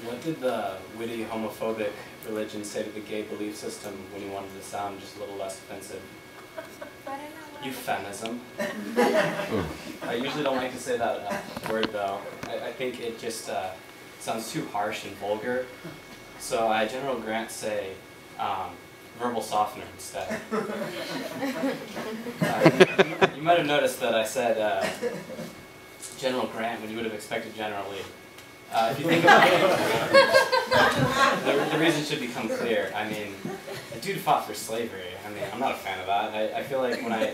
What did the witty homophobic religion say to the gay belief system when he wanted to sound just a little less offensive? Euphemism. I usually don't like to say that word though. I think it just sounds too harsh and vulgar. So I General Grant say verbal softener instead. You might have noticed that I said General Grant when you would have expected General Lee. If you think about it, the reason should become clear. I mean, the dude fought for slavery. I mean, I'm not a fan of that. I feel like when I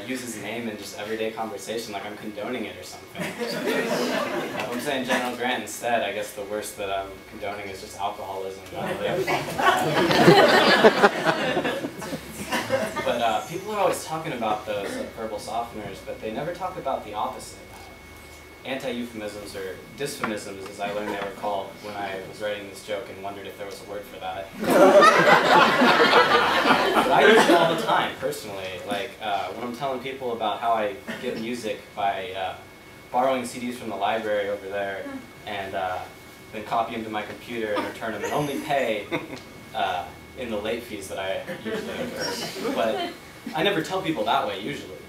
use his name in just everyday conversation, like I'm condoning it or something. If I'm saying General Grant instead, I guess the worst that I'm condoning is just alcoholism. But people are always talking about those verbal softeners, but they never talk about the opposite. Anti-euphemisms, or dysphemisms as I learned they were called when I was writing this joke and wondered if there was a word for that. But I use it all the time, personally. Like when I'm telling people about how I get music by borrowing CDs from the library over there and then copy them to my computer and return them and only pay in the late fees that I usually incur. But I never tell people that way usually,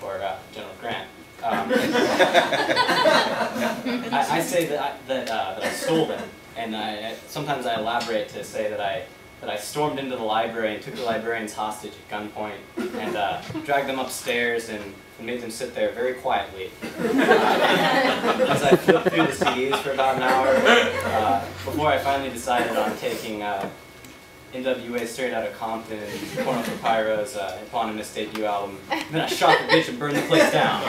or General Grant. I say that I stole them, and sometimes I elaborate to say that I stormed into the library and took the librarians hostage at gunpoint and dragged them upstairs and made them sit there very quietly as I flipped through the CDs for about an hour before I finally decided on taking NWA Straight Outta Compton, Porno for Pyro's eponymous debut album. And then I shot the bitch and burned the place down.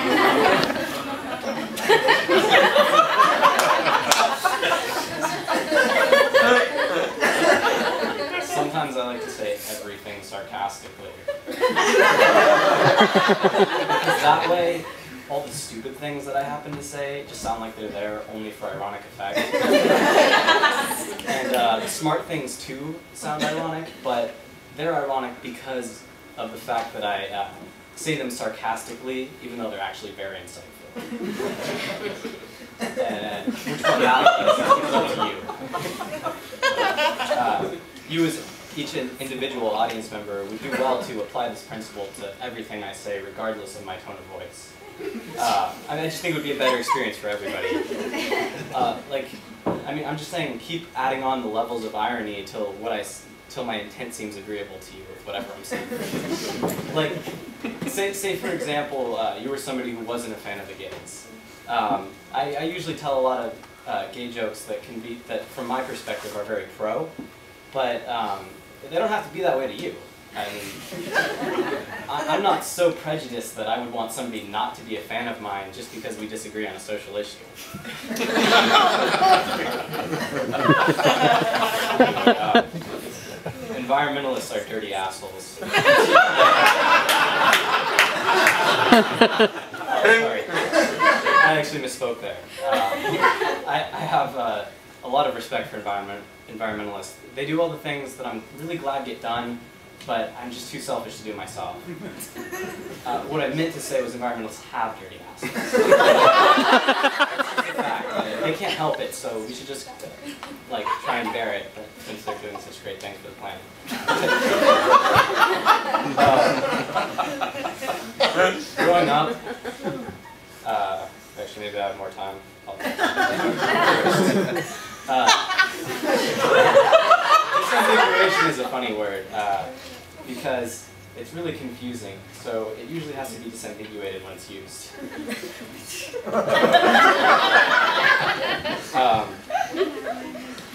Sometimes I like to say everything sarcastically. Because that way, all the stupid things that I happen to say just sound like they're there only for ironic effect. And the smart things too sound ironic, but they're ironic because of the fact that I say them sarcastically, even though they're actually very insightful. And which one is up to you. You as each individual audience member would do well to apply this principle to everything I say, regardless of my tone of voice. I just think it would be a better experience for everybody. I'm just saying, keep adding on the levels of irony till my intent seems agreeable to you with whatever I'm saying. Like, say for example, you were somebody who wasn't a fan of the gays. I usually tell a lot of gay jokes that from my perspective, are very pro, but they don't have to be that way to you. I mean, I'm not so prejudiced that I would want somebody not to be a fan of mine just because we disagree on a social issue. Environmentalists are dirty assholes. Sorry. I actually misspoke there. I have a lot of respect for environmentalists. They do all the things that I'm really glad get done, but I'm just too selfish to do myself. What I meant to say was environmentalists have dirty assholes. That's a fact. They can't help it, so we should just try and bear it, since they're doing such great things for the planet. Growing up, actually maybe I have more time. Disambiguation is a funny word because it's really confusing, so it usually has to be disambiguated when it's used.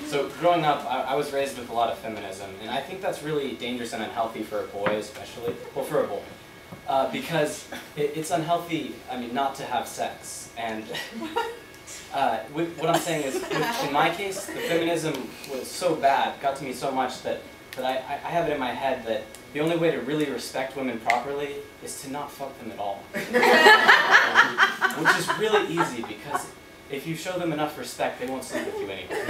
So growing up, I was raised with a lot of feminism, and I think that's really dangerous and unhealthy for a boy especially, well for a boy, because it's unhealthy, not to have sex, and what I'm saying is, in my case, the feminism was so bad, got to me so much that I have it in my head that the only way to really respect women properly is to not fuck them at all. Which is really easy, because if you show them enough respect, they won't sleep with you anyway.